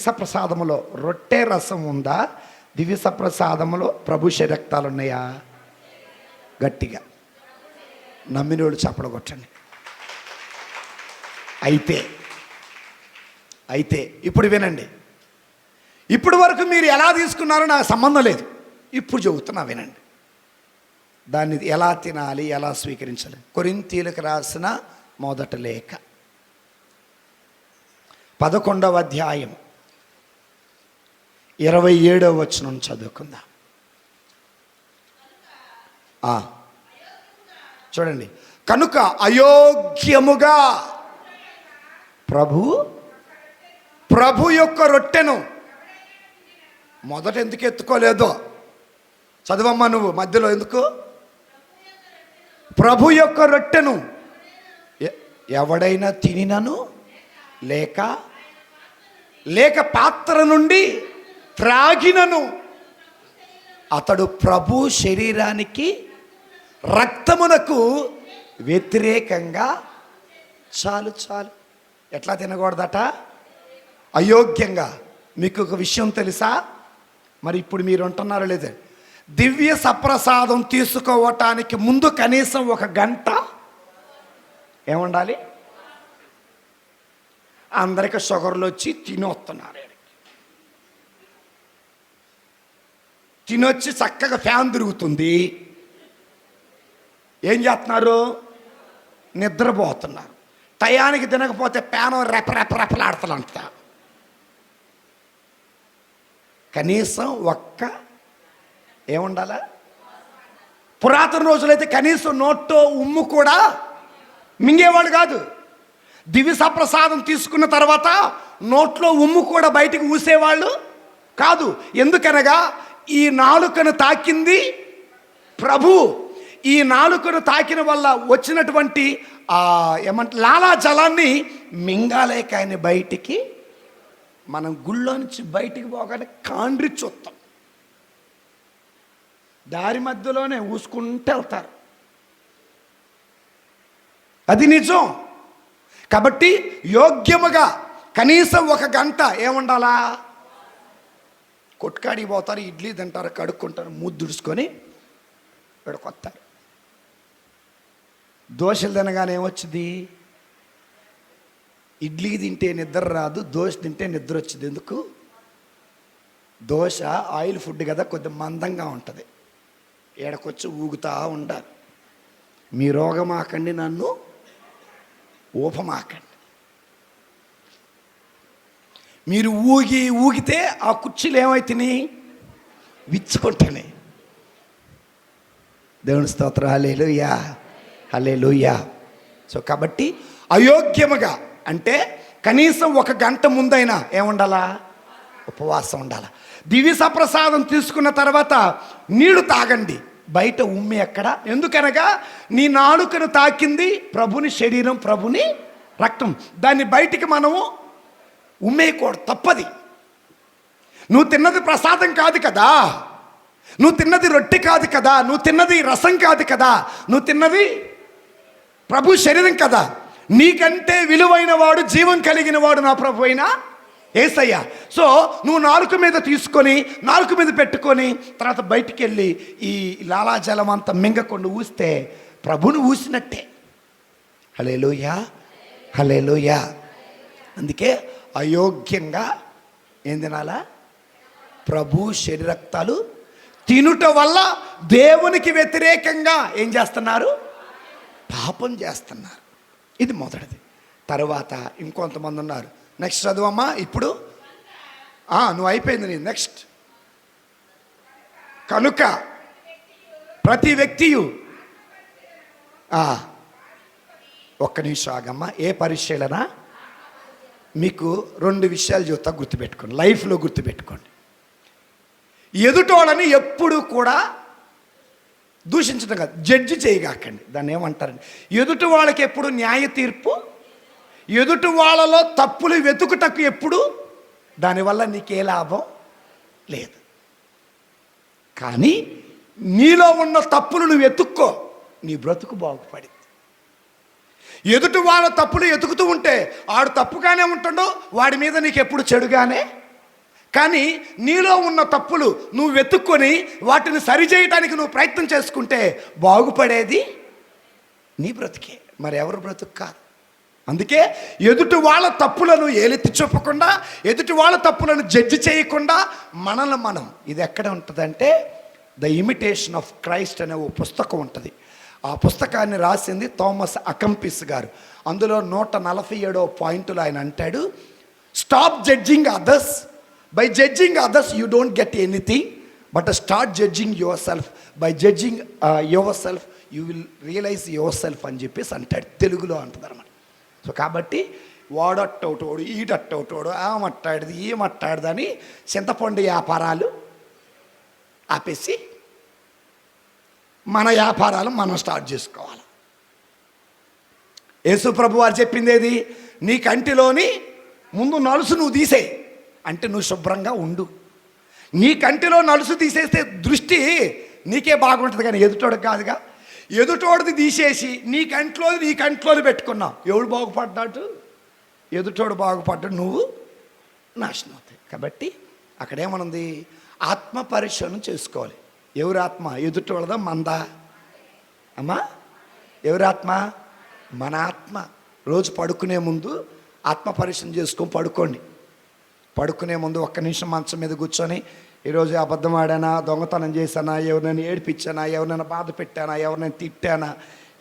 సప్రసాదములో రొట్టె రసం ఉందా? దివ్య సప్రసాదములో ప్రభు శరీరక్తాలు ఉన్నాయా? గట్టిగా నమ్మినోడు చప్పడ కొట్టండి. అయితే ఇప్పుడు వినండి. ఇప్పటి వరకు మీరు ఎలా తీసుకున్నారో నాకు సంబంధం లేదు. ఇప్పుడు చెబుతున్నా వినండి. దాన్ని ఎలా తినాలి, ఎలా స్వీకరించాలి. కొరింథీయులకు రాసిన మొదటి లేఖ 11వ అధ్యాయం 27వ వచనం చదువుకుందాం. చూడండి. కనుక అయోగ్యముగా ప్రభు యొక్క రొట్టెను మొదట ఎందుకు ఎత్తుకోలేదో చదవమ్మా నువ్వు, మధ్యలో ఎందుకు? ప్రభు యొక్క రొట్టెను ఎవడైనా తినినను లేక పాత్ర నుండి త్రాగినను అతడు ప్రభు శరీరానికి రక్తమునకు వ్యతిరేకంగా. చాలు. ఎట్లా తినకూడదట? అయోగ్యంగా. మీకు ఒక విషయం తెలుసా? మరి ఇప్పుడు మీరు ఉంటున్నారో లేదే, దివ్య సప్రసాదం తీసుకోవటానికి ముందు కనీసం 1 గంట ఏముండాలి? అందరికి షుగర్లు వచ్చి తినొస్తున్నారు. తినొచ్చి చక్కగా ఫ్యాన్ తిరుగుతుంది. ఏం చేస్తున్నారు? నిద్రపోతున్నారు. టయానికి తినకపోతే ప్యాను రెపరెపరెపలాడుతుందంట. కనీసం ఏముండాలా? పురాతన రోజులైతే కనీసం నోట్లో ఉమ్ము కూడా మింగేవాడు కాదు. దివ్య సప్రసాదం తీసుకున్న తర్వాత నోట్లో ఉమ్ము కూడా బయటికి ఊసేవాళ్ళు కాదు. ఎందుకనగా ఈ నాలుకను తాకింది ప్రభు. ఈ నాలుకను తాకిన వల్ల వచ్చినటువంటి లాలాజలాన్ని మింగాలేక ఆయన బయటికి, మనం గుళ్ళో నుంచి బయటికి పోగానే కాండ్రి చూస్తాం. దారి మధ్యలోనే ఊసుకుంటూ వెళ్తారు. అది నిజం. కాబట్టి యోగ్యముగా కనీసం 1 గంట ఏముండాలా? కొట్టుకాడికి పోతారు, ఇడ్లీ తింటారు, కడుక్కుంటారు, ముద్దుడుచుకొని విడకొస్తారు. దోశలు తినగానే ఏమొచ్చింది? ఇడ్లీ తింటే నిద్ర రాదు, దోశ తింటే నిద్ర వచ్చింది. ఎందుకు? దోశ ఆయిల్ ఫుడ్ కదా, కొద్దిగా మందంగా ఉంటుంది. ఏడకొచ్చి ఊగుతూ ఉండాలి. మీ రోగమాకండి, నన్ను ఊపమాకండి. మీరు ఊగితే ఆ కుర్చీలు ఏమవుతున్నాయి? విచ్చుకుంటాయి. దేవుని స్తోత్రం. హల్లెలూయా, హల్లెలూయా. సో కాబట్టి అయోగ్యముగా అంటే కనీసం 1 గంట ముందైనా ఏముండాలా? ఉపవాసం ఉండాలి. దివ్య సప్రసాదం తీసుకున్న తర్వాత నీళ్లు తాగండి. బయట ఉమ్మి ఎక్కడ? ఎందుకనగా నీ నాలుకను తాకింది ప్రభుని శరీరం, ప్రభుని రక్తం. దాన్ని బయటికి మనము ఉమ్మేయకూడదు, తప్పది. నువ్వు తిన్నది ప్రసాదం కాదు కదా, నువ్వు తిన్నది రొట్టె కాదు కదా, నువ్వు తిన్నది రసం కాదు కదా, నువ్వు తిన్నది ప్రభు శరీరం కదా. నీకంటే విలువైన వాడు, జీవం కలిగిన వాడు నా ప్రభు అయినా యేసయ్య. సో నువ్వు నాలుక మీద తీసుకొని, నాలుక మీద పెట్టుకొని తర్వాత బయటికి వెళ్ళి ఈ లాలాజలం అంతా మింగకుండా ఊస్తే ప్రభుని ఊసినట్టే. హల్లెలూయా, హల్లెలూయా. అందుకే అయోగ్యంగా ఏం తినాలా? ప్రభు శరీరక్తాలు తినుట వల్ల దేవునికి వ్యతిరేకంగా ఏం చేస్తున్నారు? పాపం చేస్తున్నారు. ఇది మొదటిది. తర్వాత ఇంకొంతమంది ఉన్నారు. నెక్స్ట్ చదువమ్మా. ఇప్పుడు నువ్వు అయిపోయింది నీ. నెక్స్ట్, కనుక ప్రతి వ్యక్తియు ఒక్క నిమిషం ఆగమ్మా. ఏ పరిశీలన? మీకు 2 విషయాలు చెబుతా, గుర్తుపెట్టుకోండి, లైఫ్లో గుర్తుపెట్టుకోండి. ఎదుటోళ్ళని ఎప్పుడు కూడా దూషించడం కాదు, జడ్జి చేయగాకండి. దాన్ని ఏమంటారండి? ఎదుటి వాళ్ళకి ఎప్పుడు న్యాయ తీర్పు, ఎదుటి వాళ్ళలో తప్పులు వెతుకుటకు ఎప్పుడు, దానివల్ల నీకే లాభం లేదు. కానీ నీలో ఉన్న తప్పులు నువ్వు వెతుక్కో, నీ బ్రతుకు బాగుపడింది. ఎదుటి వాళ్ళ తప్పులు ఎతుకుతూ ఉంటే ఆడు తప్పుగానే ఉంటాడో, వాడి మీద నీకు ఎప్పుడు చెడుగానే. కానీ నీలో ఉన్న తప్పులు నువ్వు వెతుక్కొని వాటిని సరిచేయటానికి నువ్వు ప్రయత్నం చేసుకుంటే బాగుపడేది నీ బ్రతికే, మరి ఎవరు బ్రతుకు కాదు. అందుకే ఎదుటి వాళ్ళ తప్పులను ఏలెత్తి చూపకుండా, ఎదుటి వాళ్ళ తప్పులను జడ్జి చేయకుండా మనల్ని మనం, ఇది ఎక్కడ ఉంటుందంటే ద ఇమిటేషన్ ఆఫ్ క్రైస్ట్ అనే ఓ పుస్తకం ఉంటుంది. ఆ పుస్తకాన్ని రాసింది థామస్ అకంపిస్ గారు. అందులో 147వ పాయింట్లో ఆయన అంటాడు, stop judging others. By judging others you don't get anything, but start judging yourself. By judging yourself you will realise yourself అని చెప్పేసి అంటాడు, తెలుగులో అంటుంది అన్నమాట. సో కాబట్టి వాడట్టవుటోడు, ఈడట్టవుటోడు, ఆమట్టాడిది, ఏమట్టాడిదని చింతపండు వ్యాపారాలు ఆపేసి మన వ్యాపారాలు మనం స్టార్ట్ చేసుకోవాలి. యేసు ప్రభు వారు చెప్పింది ఏది? నీ కంటిలోని ముందు నలుసు నువ్వు తీసేయి, అంటే నువ్వు శుభ్రంగా ఉండు. నీ కంటిలో నలుసు తీసేస్తే దృష్టి నీకే బాగుంటుంది, కానీ ఎదుటోడికి కాదుగా. ఎదుటోడిది తీసేసి నీ కంట్లోని పెట్టుకున్నావు, ఎవడు బాగుపడ్డాడు? ఎదుటోడు బాగుపడ్డాడు, నువ్వు నాశనం అవుతాయి. కాబట్టి అక్కడేమనుంది? ఆత్మ పరిశోధన చేసుకోవాలి. ఎవరి ఆత్మ? ఎదుటి వాళ్ళదా మందా? అమ్మా, ఎవరి ఆత్మ? మన ఆత్మ. రోజు పడుకునే ముందు ఆత్మ పరిశోధన చేసుకొని పడుకోండి. పడుకునే ముందు ఒక్క నిమిషం మంచం మీద కూర్చొని, ఈరోజు అబద్ధం ఆడానా, దొంగతనం చేశానా, ఎవరినైనా ఏడిపించానా, ఎవరినైనా బాధ పెట్టానా, ఎవరినైనా తిట్టానా,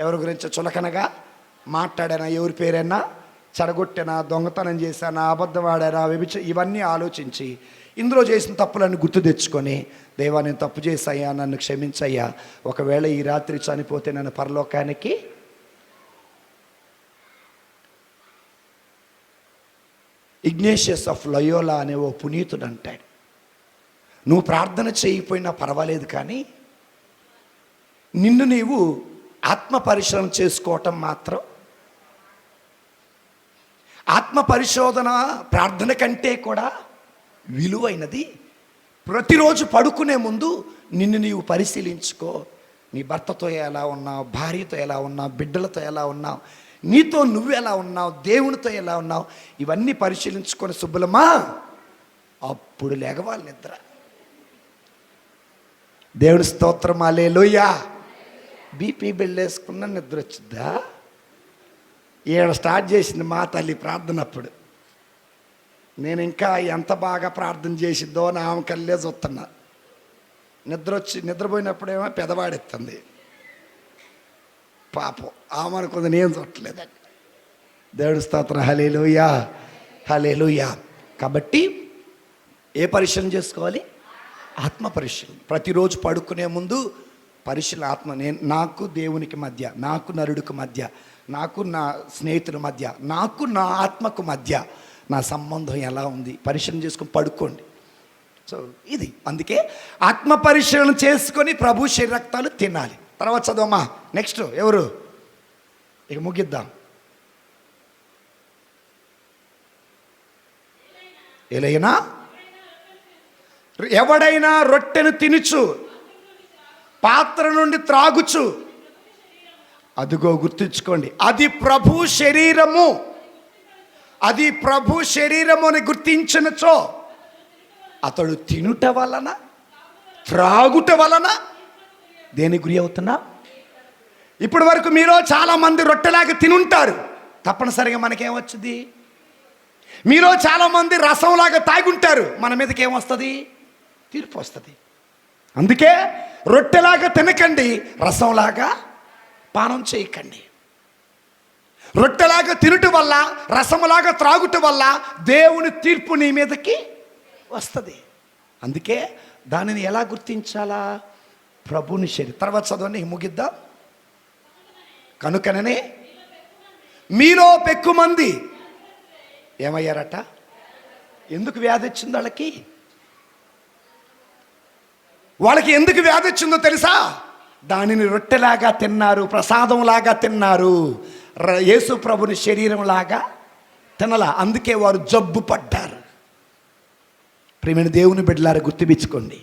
ఎవరి గురించి చులకనగా మాట్లాడానా, ఎవరి పేరైనా చెడగొట్టానా, దొంగతనం చేశానా, అబద్ధం ఆడానా, ఇవన్నీ ఆలోచించి ఇందులో చేసిన తప్పులన్నీ గుర్తు తెచ్చుకొని, దేవా నేను తప్పు చేశాయా, నన్ను క్షమించయ్యా, ఒకవేళ ఈ రాత్రి చనిపోతే నన్ను పరలోకానికి. ఇగ్నేషియస్ ఆఫ్ లయోలా అనే ఓ పునీతుడు అంటాడు, నువ్వు ప్రార్థన చేయకపోయినా పర్వాలేదు, కానీ నిన్ను నీవు ఆత్మ పరిశోధన చేసుకోవటం మాత్రం, ఆత్మ పరిశోధన ప్రార్థన కంటే కూడా విలువైనది. ప్రతిరోజు పడుకునే ముందు నిన్ను నీవు పరిశీలించుకో. నీ భర్తతో ఎలా ఉన్నావు, భార్యతో ఎలా ఉన్నావు, బిడ్డలతో ఎలా ఉన్నావు, నీతో నువ్వు ఎలా ఉన్నావు, దేవునితో ఎలా ఉన్నావు, ఇవన్నీ పరిశీలించుకొని సుబ్బులమ్మా అప్పుడు లేగవాలి నిద్ర. దేవుని స్తోత్రం, హల్లెలూయా. బీపీ బిళ్ళేసుకున్న నిద్ర వచ్చిద్దా? స్టార్ట్ చేసింది మా తల్లి ప్రార్థన. అప్పుడు నేను ఇంకా ఎంత బాగా ప్రార్థన చేసిద్దో నా ఆమె కళ్ళే చూస్తున్నా. నిద్రపోయినప్పుడేమో పెదవాడెత్తుంది పాపం, ఆమె అనుకుంది నేను చూడలేదండి. దేవుడి స్తోత్రం, హల్లెలూయా, హల్లెలూయా. కాబట్టి ఏ పరిశీలన చేసుకోవాలి? ఆత్మ పరిశీలన. ప్రతిరోజు పడుకునే ముందు పరిశీలన. ఆత్మ, నేను నాకు దేవునికి మధ్య, నాకు నరుడికి మధ్య, నాకు నా స్నేహితుల మధ్య, నాకు నా ఆత్మకు మధ్య నా సంబంధం ఎలా ఉంది పరిశీలన చేసుకొని పడుకోండి. సో ఇది అందుకే ఆత్మ పరిశీలన చేసుకొని ప్రభు శరీర రక్తాలు తినాలి. తర్వాత చదవమ్మా, నెక్స్ట్ ఎవరు? ఇక ముగిద్దాం. ఎవడైనా రొట్టెను తినుచు పాత్ర నుండి త్రాగుచు, అదిగో గుర్తుంచుకోండి, అది ప్రభు శరీరము, అది ప్రభు శరీరము అని గుర్తించినచో అతడు తినుట వలన త్రాగుట వలన దేని గురి అవుతున్నా? ఇప్పటి వరకు మీలో చాలామంది రొట్టెలాగా తినుంటారు, తప్పనిసరిగా మనకేమొచ్చుది? మీలో చాలామంది రసంలాగా తాగుంటారు, మన మీదకి ఏమొస్తుంది? తీర్పు వస్తుంది. అందుకే రొట్టెలాగా తినకండి, రసంలాగా పానం చేయకండి. రొట్టెలాగా తినుట వల్ల, రసములాగా త్రాగుట వల్ల దేవుని తీర్పు నీ మీదకి వస్తుంది. అందుకే దానిని ఎలా గుర్తించాలా? ప్రభుని శరీరం. తర్వాత చదవండి, ముగిద్దాం. కనుకననే మీలో పెక్కుమంది ఏమయ్యారట? ఎందుకు వ్యాధి వచ్చింది వాళ్ళకి? వాళ్ళకి ఎందుకు వ్యాధి వచ్చిందో తెలుసా? దానిని రొట్టెలాగా తిన్నారు, ప్రసాదంలాగా తిన్నారు, యేసు ప్రభుని శరీరంలాగా తినలా. అందుకే వారు జబ్బు పడ్డారు. ప్రియమైన దేవుని బిడ్డలారా, గుర్తుపెట్టుకోండి.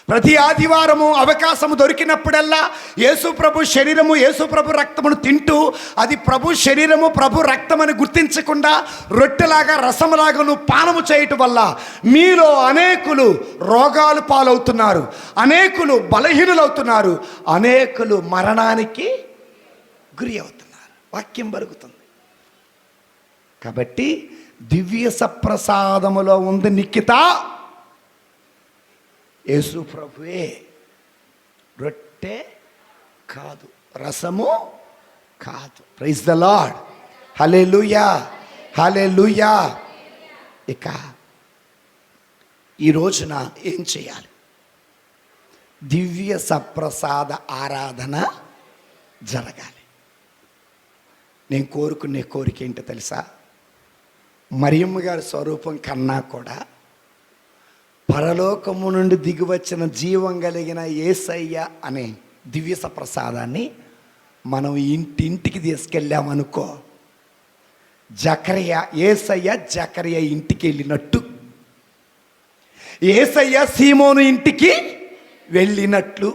ప్రతి ఆదివారము అవకాశము దొరికినప్పుడల్లా యేసు ప్రభు శరీరము, యేసు ప్రభు రక్తమును తింటూ, అది ప్రభు శరీరము, ప్రభు రక్తమని గుర్తించకుండా రొట్టెలాగా రసములాగా నువ్వు పానము చేయటం వల్ల మీలో అనేకులు రోగాలు పాలవుతున్నారు, అనేకులు బలహీనులవుతున్నారు, అనేకులు మరణానికి గురి అవుతున్నారు. వాక్యం బరుగుతుంది. కాబట్టి దివ్య సప్రసాదములో ఉంది నిఖిత యేసు ప్రభువే. రొట్టె కాదు, రసము కాదు. ప్రైజ్ ద లార్డ్, హల్లెలూయా, హల్లెలూయా. ఇక ఈ రోజున ఏం చేయాలి? దివ్య సప్రసాద ఆరాధన జరగాలి. నేను కోరుకునే కోరిక ఏంటో తెలుసా? మరియమ్మ గారి స్వరూపం కన్నా కూడా పరలోకము నుండి దిగివచ్చిన జీవం కలిగిన యేసయ్య అనే దివ్య సప్రసాదాన్ని మనం ఇంటింటికి తీసుకెళ్ళామనుకో, యేసయ్య జకర్య ఇంటికి వెళ్ళినట్టు, యేసయ్య సీమోను ఇంటికి వెళ్ళినట్లు,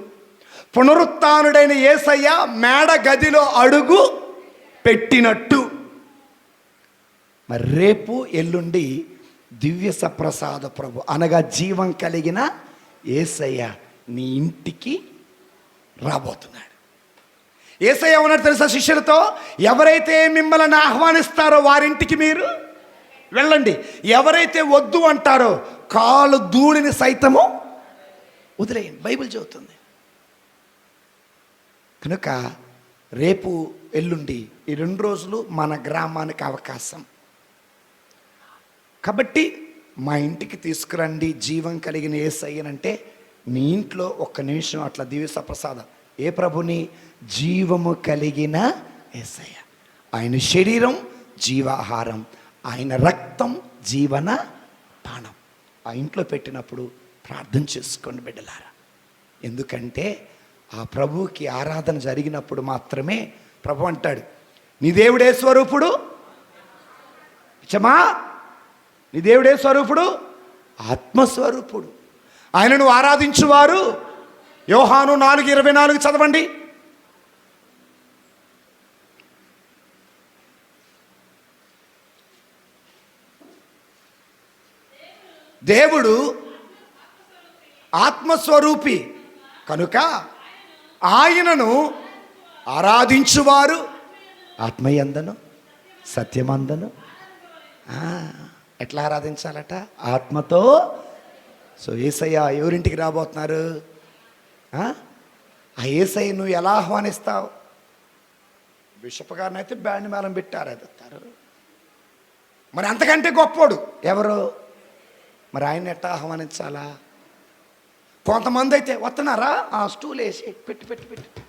పునరుత్థానుడైన యేసయ్య మేడ గదిలో అడుగు పెట్టినట్టు. మరి రేపు ఎల్లుండి దివ్య సప్రసాద ప్రభు అనగా జీవం కలిగిన యేసయ్య నీ ఇంటికి రాబోతున్నాడు. యేసయ్య ఉన్నాడు తెలుసా శిష్యులతో, ఎవరైతే మిమ్మల్ని ఆహ్వానిస్తారో వారింటికి మీరు వెళ్ళండి, ఎవరైతే వద్దు అంటారో కాలు ధూళిని సైతము వదిలేయండి. బైబిల్ చెబుతుంది. కనుక రేపు ఎల్లుండి ఈ 2 రోజులు మన గ్రామానికి అవకాశం కాబట్టి మా ఇంటికి తీసుకురండి జీవం కలిగిన యేసయ్యనంటే మీ ఇంట్లో ఒక్క నిమిషం అట్లా దివ్య సప్రసాదం. ఏ ప్రభుని? జీవము కలిగిన యేసయ్య. ఆయన శరీరం జీవాహారం, ఆయన రక్తం జీవన పానం. ఆ ఇంట్లో పెట్టినప్పుడు ప్రార్థన చేసుకోండి బిడ్డలారా. ఎందుకంటే ఆ ప్రభువుకి ఆరాధన జరిగినప్పుడు మాత్రమే ప్రభు అంటాడు, నీ దేవుడే స్వరూపుడు చమా, నీ దేవుడే స్వరూపుడు ఆత్మస్వరూపుడు. ఆయనను ఆరాధించువారు యోహాను 4:24 చదవండి. దేవుడు ఆత్మస్వరూపి కనుక ఆయనను ఆరాధించువారు ఆత్మయందను సత్యమందను. ఎట్లా ఆరాధించాలట? ఆత్మతో. సో యేసయ్య ఎవరింటికి రాబోతున్నారు? ఆ యేసయ్య నువ్వు ఎలా ఆహ్వానిస్తావు? బిషప్ గారిని అయితే బ్యాండ్ మేళం పెట్టి ఆరాధిస్తారు. మరి అంతకంటే గొప్పోడు ఎవరు? మరి ఆయన ఎట్టా ఆహ్వానించాలా? కొంతమంది అయితే వస్తున్నారా, ఆ స్టూల్ వేసి పెట్టి పెట్టి పెట్టి.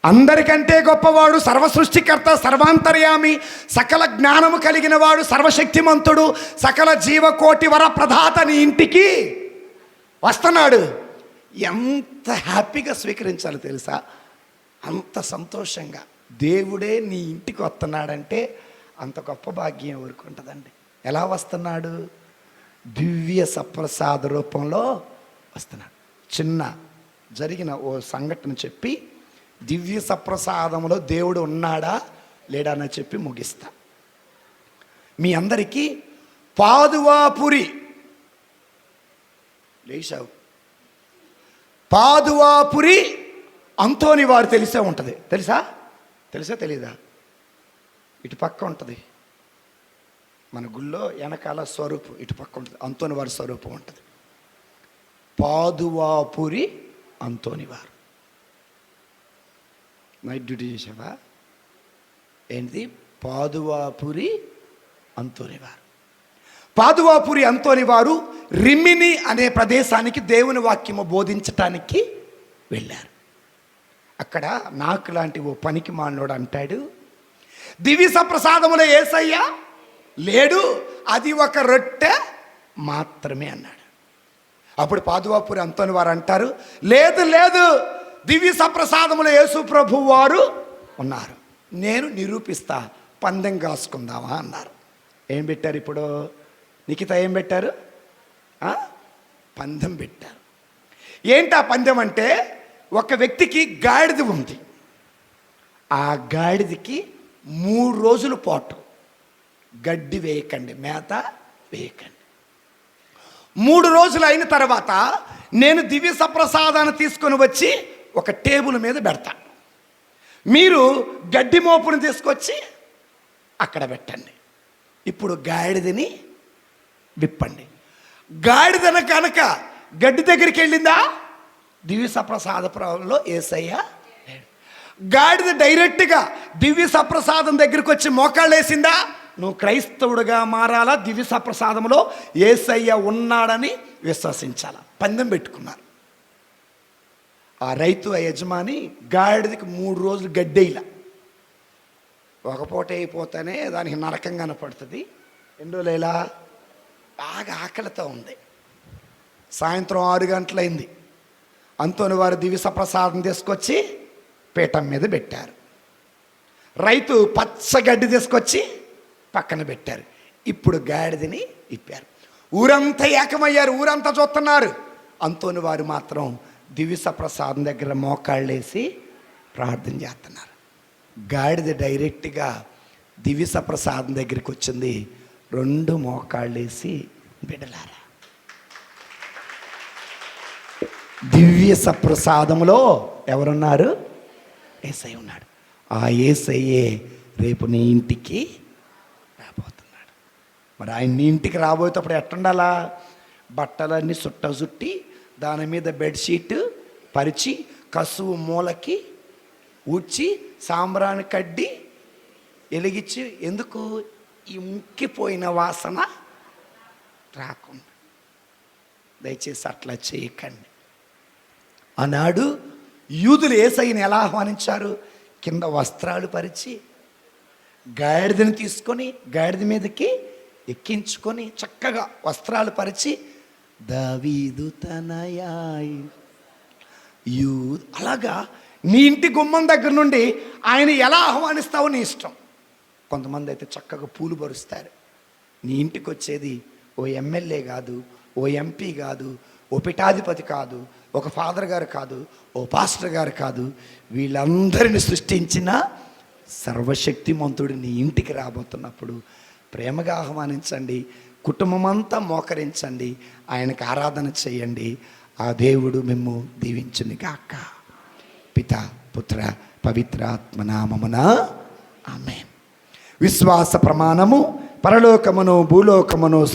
అందరికంటే గొప్పవాడు, సర్వసృష్టికర్త, సర్వాంతర్యామి, సకల జ్ఞానము కలిగిన వాడు, సర్వశక్తిమంతుడు, సకల జీవకోటి వర ప్రదాత నీ ఇంటికి వస్తున్నాడు. ఎంత హ్యాపీగా స్వీకరించాలో తెలుసా? అంత సంతోషంగా దేవుడే నీ ఇంటికి వస్తున్నాడంటే అంత గొప్ప భాగ్యం ఎవరికి ఉంటుందండి? ఎలా వస్తున్నాడు? దివ్య సప్రసాద రూపంలో వస్తున్నాడు. చిన్న జరిగిన ఓ సంఘటన చెప్పి దివ్య సప్రసాదంలో దేవుడు ఉన్నాడా లేడా అని చెప్పి ముగిస్తా. మీ అందరికీ పాదువాపురి లేచావు, పాదువాపురి అంతోని వారు తెలిసే ఉంటుంది. తెలుసా? తెలీదా? ఇటు పక్క ఉంటుంది మన గుళ్ళో వెనకాల స్వరూపం, ఇటు పక్క ఉంటుంది అంతోని వారి స్వరూపం ఉంటుంది. పాదువాపురి అంతోని వారు. నైట్ డ్యూటీ చేసావా ఏంటి? పాదువాపురి అంతోని వారు. పాదువాపురి అంతోని వారు రిమిని అనే ప్రదేశానికి దేవుని వాక్యము బోధించటానికి వెళ్ళారు. అక్కడ నాకు లాంటి ఓ పనికి మానోడు అంటాడు, దివ్య సప్రసాదములో యేసయ్య లేడు, అది ఒక రొట్టె మాత్రమే అన్నాడు. అప్పుడు పాదువాపురి అంతోని వారు అంటారు, లేదు లేదు, దివ్య సప్రసాదములో యేసు ప్రభు వారు ఉన్నారు, నేను నిరూపిస్తా, పందెం కాసుకుందామా అన్నారు. ఏం పెట్టారు ఇప్పుడు? నిఖిత ఏం పెట్టారు? పందెం పెట్టారు. ఏంటా పందెం అంటే, ఒక వ్యక్తికి గాడిద ఉంది, ఆ గాడిదకి 3 రోజులు పాటు గడ్డి వేయకండి, మేత వేయకండి. 3 రోజులు అయిన తర్వాత నేను దివ్య సప్రసాదాన్ని తీసుకొని వచ్చి ఒక టేబుల్ మీద పెడతా, మీరు గడ్డి మోపుని తీసుకొచ్చి అక్కడ పెట్టండి. ఇప్పుడు గాడిదని విప్పండి. గాడిదన కనుక గడ్డి దగ్గరికి వెళ్ళిందా? దివ్య సప్రసాదంలో యేసయ్య. గాడిద డైరెక్ట్గా దివ్య సప్రసాదం దగ్గరికి వచ్చి మోకాళ్ళు వేసిందా? నువ్వు క్రైస్తవుడిగా మారాలా, దివ్య సప్రసాదంలో యేసయ్య ఉన్నాడని విశ్వసించాలా. పందెం పెట్టుకున్నారు. ఆ రైతు, ఆ యజమాని గాడిదకి 3 రోజులు గడ్డేలా. ఒక పూట అయిపోతానే దానికి నరకం కనపడుతుంది. 2 రోజులేలా బాగా ఆకలితో ఉంది. సాయంత్రం 6 గంటలైంది. అంతోని వారు దివ్య సప్రసాదం తీసుకొచ్చి పీఠం మీద పెట్టారు. రైతు పచ్చగడ్డి తీసుకొచ్చి పక్కన పెట్టారు. ఇప్పుడు గాడిదని ఇప్పారు. ఊరంతా ఏకమయ్యారు, ఊరంతా చూస్తున్నారు. అంతోని వారు మాత్రం దివ్య సప్రసాదం దగ్గర మోకాళ్ళేసి ప్రార్థన చేస్తున్నారు. గాడిద డైరెక్ట్గా దివ్య సప్రసాదం దగ్గరికి వచ్చింది. 2 మోకాళ్ళేసి, బిడ్డలారా, దివ్య సప్రసాదములో ఎవరున్నారు? యేసయ్య ఉన్నాడు. ఆ యేసయ్యే రేపు నీ ఇంటికి రాబోతున్నాడు. మరి ఆయన నీ ఇంటికి రాబోయేటప్పుడు ఎట్టుండాలా? బట్టలన్నీ చుట్టి దాని మీద బెడ్షీట్ పరిచి కసువు మూలకి ఊడ్చి సాంబ్రాణి కడ్డి వెలిగించి, ఎందుకు? ఈ ముక్కిపోయిన వాసన రాకుండా. దయచేసి అట్లా చేయకండి. ఆనాడు యూదులు యేసయ్యని ఎలా ఆహ్వానించారు? కింద వస్త్రాలు పరిచి గాడిదని తీసుకొని గాడిద మీదకి ఎక్కించుకొని చక్కగా వస్త్రాలు పరిచి, దావీదు తనయాయి అలాగా నీ ఇంటి గుమ్మం దగ్గర నుండి ఆయన ఎలా ఆహ్వానిస్తావో నీ ఇష్టం. కొంతమంది అయితే చక్కగా పూలు పరుస్తారు. నీ ఇంటికి వచ్చేది ఓ ఎమ్మెల్యే కాదు, ఓ ఎంపీ కాదు, ఓ పీఠాధిపతి కాదు, ఒక ఫాదర్ గారు కాదు, ఓ పాస్టర్ గారు కాదు, వీళ్ళందరిని సృష్టించిన సర్వశక్తిమంతుడు నీ ఇంటికి రాబోతున్నప్పుడు ప్రేమగా ఆహ్వానించండి. కుటుంబమంతా మోకరించండి, ఆయనకు ఆరాధన చేయండి. ఆ దేవుడు మిమ్ము దీవించును గాక. పితా పుత్ర పవిత్రాత్మ నామమున ఆమేన్. విశ్వాస ప్రమాణము. పరలోకమును భూలోకమును